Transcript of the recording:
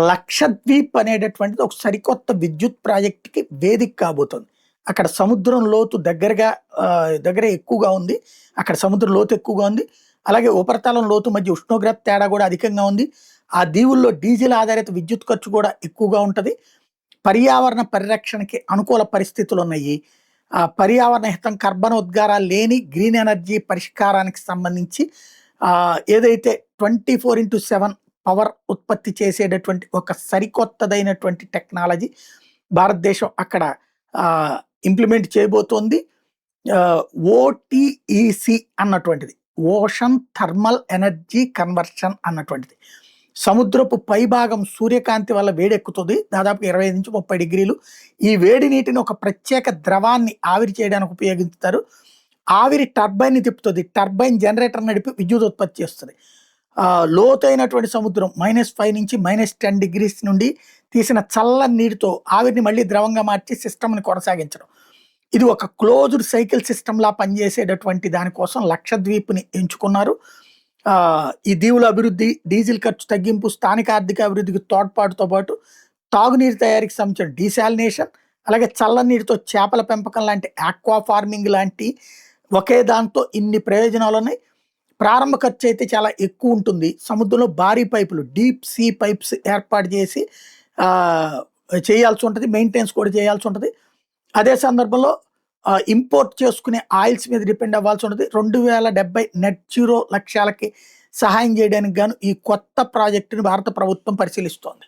లక్షద్వీప్ అనేటటువంటిది ఒక సరికొత్త విద్యుత్ ప్రాజెక్ట్‌కి వేదిక కాబోతుంది. అక్కడ సముద్రం లోతు దగ్గర ఎక్కువగా ఉంది. అక్కడ సముద్రం లోతు ఎక్కువగా ఉంది. అలాగే ఉపరితలం లోతు మధ్య ఉష్ణోగ్రత తేడా కూడా అధికంగా ఉంది. ఆ దీవుల్లో డీజిల్ ఆధారిత విద్యుత్ ఖర్చు కూడా ఎక్కువగా ఉంటది. పర్యావరణ పరిరక్షణకి అనుకూల పరిస్థితులున్నాయి. పర్యావరణ హితం కర్బనోద్గారాలు లేని గ్రీన్ ఎనర్జీ పరిష్కారానికి సంబంధించి ఏదైతే 24/7 పవర్ ఉత్పత్తి చేసేటటువంటి ఒక సరికొత్తదైనటువంటి టెక్నాలజీ భారతదేశం అక్కడ ఇంప్లిమెంట్ చేయబోతోంది. ఓటీఈసి అన్నటువంటిది, ఓషన్ థర్మల్ ఎనర్జీ కన్వర్షన్ అన్నటువంటిది. సముద్రపు పైభాగం సూర్యకాంతి వల్ల వేడెక్కుతుంది, దాదాపు 25-30 డిగ్రీలు. ఈ వేడి నీటిని ఒక ప్రత్యేక ద్రవాన్ని ఆవిరి చేయడానికి ఉపయోగిస్తారు. ఆవిరి టర్బైన్ని తిప్పుతుంది. టర్బైన్ జనరేటర్ నడిపి విద్యుత్ ఉత్పత్తి చేస్తుంది. లోతైనటువంటి సముద్రం -5 నుంచి -10 డిగ్రీస్ నుండి తీసిన చల్లని నీటితో ఆవిరిని మళ్ళీ ద్రవంగా మార్చి సిస్టమ్ని కొనసాగించడం. ఇది ఒక క్లోజ్డ్ సైకిల్ సిస్టమ్లా పనిచేసేటటువంటి దానికోసం లక్షద్వీప్ని ఎంచుకున్నారు. ఈ దీవుల అభివృద్ధి, డీజిల్ ఖర్చు తగ్గింపు, స్థానిక ఆర్థిక అభివృద్ధికి తోడ్పాటుతో పాటు తాగునీరు తయారీకి సంబంధించిన డీశాలినేషన్, అలాగే చల్లని నీటితో చేపల పెంపకం లాంటి ఆక్వా ఫార్మింగ్ లాంటి ఒకే దాంతో ఇన్ని ప్రయోజనాలు ఉన్నాయి. ప్రారంభ ఖర్చు అయితే చాలా ఎక్కువ ఉంటుంది. సముద్రంలో భారీ పైపులు, డీప్ సీ పైప్స్ ఏర్పాటు చేసి చేయాల్సి ఉంటుంది. మెయింటెనెన్స్ కూడా చేయాల్సి ఉంటుంది. అదే సందర్భంలో ఇంపోర్ట్ చేసుకునే ఆయిల్స్ మీద డిపెండ్ అవ్వాల్సి ఉంటుంది. 2070 నెట్ జీరో లక్ష్యాలకి సహాయం చేయడానికి గాను ఈ కొత్త ప్రాజెక్టుని భారత ప్రభుత్వం పరిశీలిస్తోంది.